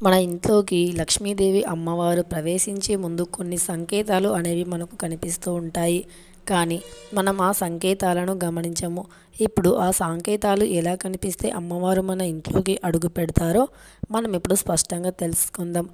మన ఇంట్లోకి లక్ష్మీదేవి అమ్మవారు ప్రవేశించే ముందు కొన్ని సంకేతాలు అనేవి మనకు కనిపిస్తూ ఉంటాయి. కానీ మనం ఆ సంకేతాలను గమనించము. ఇప్పుడు ఆ సంకేతాలు ఎలా కనిపిస్తే అమ్మవారు మన ఇంట్లోకి అడుగు పెడతారో మనం ఇప్పుడు స్పష్టంగా తెలుసుకుందాం.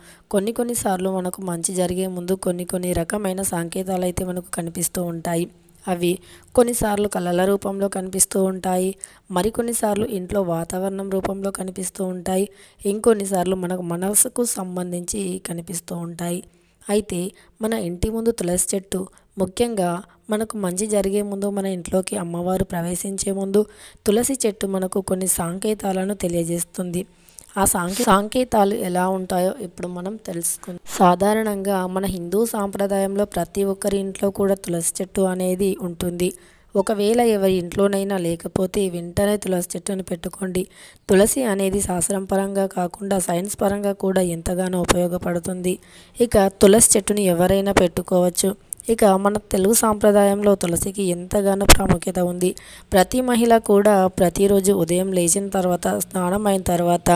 కొన్నిసార్లు మనకు మంచి జరిగే ముందు కొన్ని రకమైన సంకేతాలు అయితే మనకు కనిపిస్తూ ఉంటాయి. అవి కొన్నిసార్లు కళల రూపంలో కనిపిస్తూ ఉంటాయి. మరికొన్నిసార్లు ఇంట్లో వాతావరణం రూపంలో కనిపిస్తూ ఉంటాయి. ఇంకొన్నిసార్లు మనకు మనసుకు సంబంధించి కనిపిస్తూ ఉంటాయి. అయితే మన ఇంటి ముందు తులసి చెట్టు ముఖ్యంగా మనకు మంచి జరిగే ముందు, మన ఇంట్లోకి అమ్మవారు ప్రవేశించే ముందు తులసి చెట్టు మనకు కొన్ని సంకేతాలను తెలియజేస్తుంది. ఆ సంకేతాలు ఎలా ఉంటాయో ఇప్పుడు మనం తెలుసుకుందాం. సాధారణంగా మన హిందూ సాంప్రదాయంలో ప్రతి ఒక్కరి ఇంట్లో కూడా తులసి చెట్టు అనేది ఉంటుంది. ఒకవేళ ఎవరి ఇంట్లోనైనా లేకపోతే వెంటనే తులసి చెట్టుని పెట్టుకోండి. తులసి అనేది శాస్త్రం పరంగా కాకుండా సైన్స్ పరంగా కూడా ఎంతగానో ఉపయోగపడుతుంది. ఇక తులసి చెట్టుని ఎవరైనా పెట్టుకోవచ్చు. ఇక మన తెలుగు సాంప్రదాయంలో తులసికి ఎంతగానో ప్రాముఖ్యత ఉంది. ప్రతి మహిళ కూడా ప్రతిరోజు ఉదయం లేచిన తర్వాత, స్నానం అయిన తర్వాత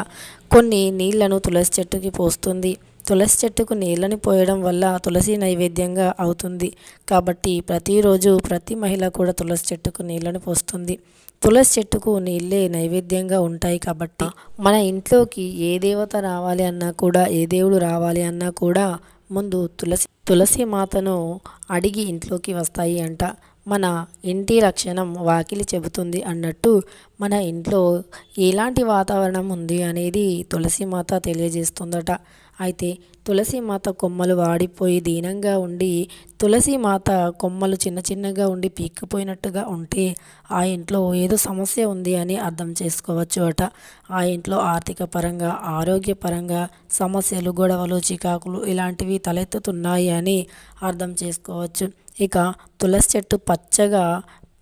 కొన్ని నీళ్లను తులసి చెట్టుకి పోస్తుంది. తులసి చెట్టుకు నీళ్ళని పోయడం వల్ల తులసి నైవేద్యంగా అవుతుంది. కాబట్టి ప్రతిరోజు ప్రతి మహిళ కూడా తులసి చెట్టుకు నీళ్ళని పోస్తుంది. తులసి చెట్టుకు నీళ్ళే నైవేద్యంగా ఉంటాయి. కాబట్టి మన ఇంట్లోకి ఏ దేవత రావాలి అన్నా కూడా, ఏ దేవుడు రావాలి అన్నా కూడా ముందు తులసి మాతను అడిగి ఇంట్లోకి వస్తాయి అంట. మన ఇంటి లక్షణం వాకిలి చెబుతుంది అన్నట్టు మన ఇంట్లో ఎలాంటి వాతావరణం ఉంది అనేది తులసి మాత తెలియజేస్తుందట. అయితే తులసి మాత కొమ్మలు వాడిపోయి దీనంగా ఉండి, తులసి మాత కొమ్మలు చిన్నగా ఉండి పీక్కుపోయినట్టుగా ఉంటే ఆ ఇంట్లో ఏదో సమస్య ఉంది అని అర్థం చేసుకోవచ్చు అట. ఆ ఇంట్లో ఆర్థిక పరంగా, ఆరోగ్యపరంగా సమస్యలు, గొడవలు, చికాకులు ఇలాంటివి తలెత్తుతున్నాయి అని అర్థం చేసుకోవచ్చు. ఇక తులసి చెట్టు పచ్చగా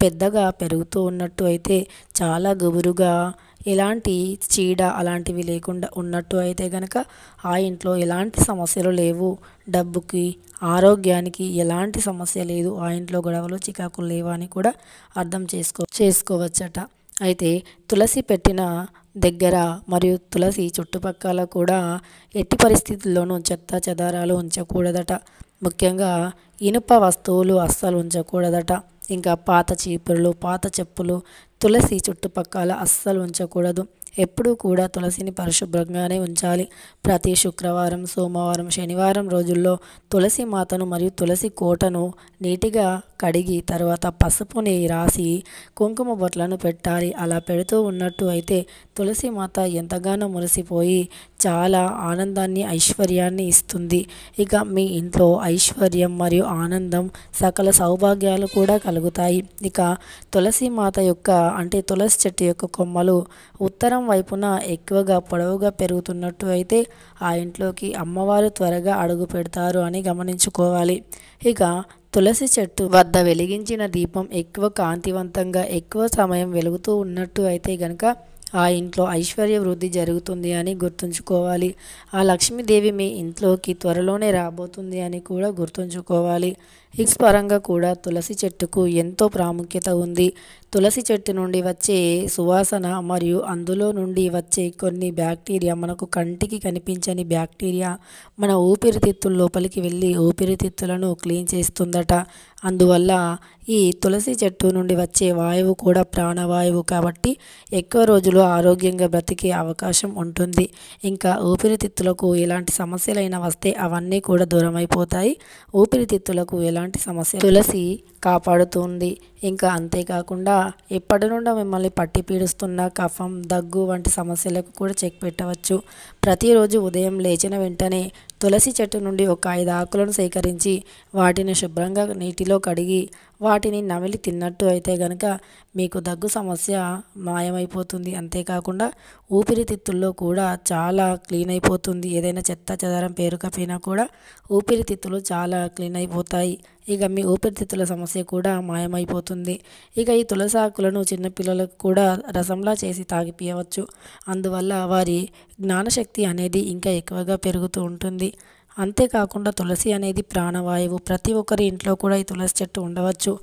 పెద్దగా పెరుగుతూ ఉన్నట్టు అయితే, చాలా గుబురుగా, ఎలాంటి చీడ అలాంటివి లేకుండా ఉన్నట్టు అయితే గనక ఆ ఇంట్లో ఎలాంటి సమస్యలు లేవు. డబ్బుకి, ఆరోగ్యానికి ఎలాంటి సమస్య లేదు. ఆ ఇంట్లో గొడవలు, చికాకులు లేవు అని కూడా అర్థం చేసుకోవచ్చట. అయితే తులసి పెట్టిన దగ్గర మరియు తులసి చుట్టుపక్కల కూడా ఎట్టి పరిస్థితుల్లోనూ చెత్త చెదారాలు ఉంచకూడదట. ముఖ్యంగా ఇనుప వస్తువులు అస్సలు ఉంచకూడదట. ఇంకా పాత చీపుర్లు, పాత చెప్పులు తులసి చుట్టుపక్కల అస్సలు ఉంచకూడదు. ఎప్పుడూ కూడా తులసిని పరిశుభ్రంగానే ఉంచాలి. ప్రతి శుక్రవారం, సోమవారం, శనివారం రోజుల్లో తులసి మాతను మరియు తులసి కోటను నీటిగా కడిగి తర్వాత పసుపుని రాసి కుంకుమ బొట్లను పెట్టాలి. అలా పెడుతూ ఉన్నట్టు అయితే తులసి మాత ఎంతగానో మురిసిపోయి చాలా ఆనందాన్ని, ఐశ్వర్యాన్ని ఇస్తుంది. ఇక మీ ఇంట్లో ఐశ్వర్యం మరియు ఆనందం, సకల సౌభాగ్యాలు కూడా కలుగుతాయి. ఇక తులసి మాత యొక్క అంటే తులసి చెట్టు యొక్క కొమ్మలు ఉత్తరం వైపున ఎక్కువగా పొడవుగా పెరుగుతున్నట్టు అయితే ఆ ఇంట్లోకి అమ్మవారు త్వరగా అడుగు పెడతారు అని గమనించుకోవాలి. ఇక తులసి చెట్టు వద్ద వెలిగించిన దీపం ఎక్కువ కాంతివంతంగా, ఎక్కువ సమయం వెలుగుతూ ఉన్నట్టు అయితే గనక ఆ ఇంట్లో ఐశ్వర్య వృద్ధి జరుగుతుంది అని గుర్తుంచుకోవాలి. ఆ లక్ష్మీదేవి మీ ఇంట్లోకి త్వరలోనే రాబోతుంది అని కూడా గుర్తుంచుకోవాలి. హిక్స్ పరంగా కూడా తులసి చెట్టుకు ఎంతో ప్రాముఖ్యత ఉంది. తులసి చెట్టు నుండి వచ్చే సువాసన మరియు అందులో నుండి వచ్చే కొన్ని బ్యాక్టీరియా, మనకు కంటికి కనిపించని బ్యాక్టీరియా మన ఊపిరితిత్తుల లోపలికి వెళ్ళి ఊపిరితిత్తులను క్లీన్ చేస్తుందట. అందువల్ల ఈ తులసి చెట్టు నుండి వచ్చే వాయువు కూడా ప్రాణవాయువు. కాబట్టి ఎక్కువ రోజులు ఆరోగ్యంగా బ్రతికే అవకాశం ఉంటుంది. ఇంకా ఊపిరితిత్తులకు ఎలాంటి సమస్యలైనా వస్తే అవన్నీ కూడా దూరం అయిపోతాయి. ఊపిరితిత్తులకు ఎలాంటి సమస్య తులసి కాపాడుతుంది. ఇంకా అంతేకాకుండా ఎప్పటి నుండో మిమ్మల్ని పట్టి పీడిస్తున్న కఫం, దగ్గు వంటి సమస్యలకు కూడా చెక్ పెట్టవచ్చు. ప్రతిరోజు ఉదయం లేచిన వెంటనే తులసి చెట్టు నుండి ఒక 5 ఆకులను సేకరించి వాటిని శుభ్రంగా నీటిలో కడిగి వాటిని నమిలి తిన్నట్టు అయితే గనక మీకు దగ్గు సమస్య మాయమైపోతుంది. అంతేకాకుండా ఊపిరితిత్తుల్లో కూడా చాలా క్లీన్ అయిపోతుంది. ఏదైనా చెత్త చెదారం పేరుకపోయినా కూడా ఊపిరితిత్తులు చాలా క్లీన్ అయిపోతాయి. ఇక మీ ఊపిరితిత్తుల సమస్య కూడా మాయమైపోతుంది. ఇక ఈ తులసి ఆకులను చిన్నపిల్లలకు కూడా రసంలా చేసి తాగిపియవచ్చు. అందువల్ల వారి జ్ఞానశక్తి అనేది ఇంకా ఎక్కువగా పెరుగుతూ ఉంటుంది. అంతేకాకుండా తులసి అనేది ప్రాణవాయువు. ప్రతి ఒక్కరి ఇంట్లో కూడా ఈ తులసి చెట్టు ఉండవచ్చు.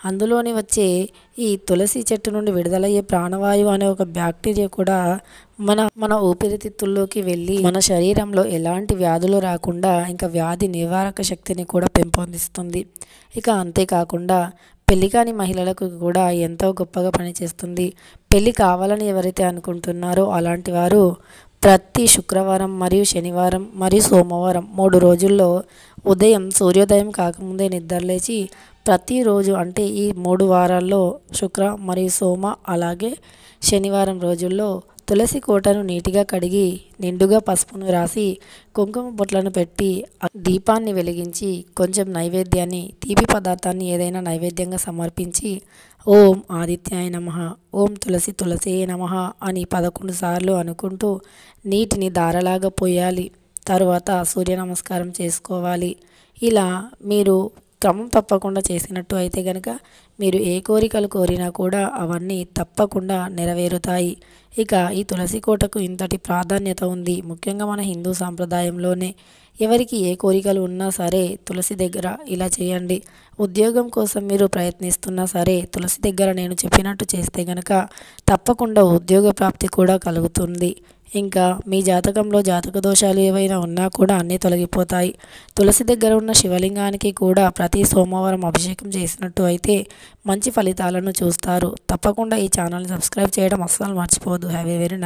అందులోని వచ్చే ఈ తులసి చెట్టు నుండి విడుదలయ్యే ప్రాణవాయువు అనే ఒక బ్యాక్టీరియా కూడా మన మన ఊపిరితిత్తుల్లోకి వెళ్ళి మన శరీరంలో ఎలాంటి వ్యాధులు రాకుండా ఇంకా వ్యాధి నివారక శక్తిని కూడా పెంపొందిస్తుంది. ఇక అంతేకాకుండా పెళ్లి కాని మహిళలకు కూడా ఎంతో గొప్పగా పనిచేస్తుంది. పెళ్లి కావాలని ఎవరైతే అనుకుంటున్నారో అలాంటి వారు ప్రతి శుక్రవారం మరియు శనివారం మరియు సోమవారం 3 రోజుల్లో ఉదయం సూర్యోదయం కాకముందే నిద్రలేచి ప్రతిరోజు అంటే ఈ 3 వారాల్లో శుక్ర మరియు సోమ అలాగే శనివారం రోజుల్లో తులసి కోటను నీటిగా కడిగి నిండుగా పసుపును రాసి కుంకుమ బొట్లను పెట్టి దీపాన్ని వెలిగించి కొంచెం నైవేద్యాన్ని తీపి పదార్థాన్ని ఏదైనా నైవేద్యంగా సమర్పించి ఓం ఆదిత్యాయ నమః, ఓం తులసి తులసే నమః అని 11 సార్లు అనుకుంటూ నీటిని ధారలాగా పోయాలి. తరువాత సూర్య నమస్కారం చేసుకోవాలి. ఇలా మీరు క్రమం తప్పకుండా చేసినట్టు అయితే గనక మీరు ఏ కోరికలు కోరినా కూడా అవన్నీ తప్పకుండా నెరవేరుతాయి. ఇక ఈ తులసి కోటకు ఇంతటి ప్రాధాన్యత ఉంది. ముఖ్యంగా మన హిందూ సాంప్రదాయంలోనే ఎవరికి ఏ కోరికలు ఉన్నా సరే తులసి దగ్గర ఇలా చేయండి. ఉద్యోగం కోసం మీరు ప్రయత్నిస్తున్నా సరే తులసి దగ్గర నేను చెప్పినట్టు చేస్తే గనక తప్పకుండా ఉద్యోగ ప్రాప్తి కూడా కలుగుతుంది. ఇంకా మీ జాతకంలో జాతక దోషాలు ఏవైనా ఉన్నా కూడా అన్నీ తొలగిపోతాయి. తులసి దగ్గర ఉన్న శివలింగానికి కూడా ప్రతి సోమవారం అభిషేకం చేసినట్టు అయితే మంచి ఫలితాలను చూస్తారు. తప్పకుండా ఈ ఛానల్ని సబ్స్క్రైబ్ చేయడం అస్సలు మర్చిపోవద్దు. Have a very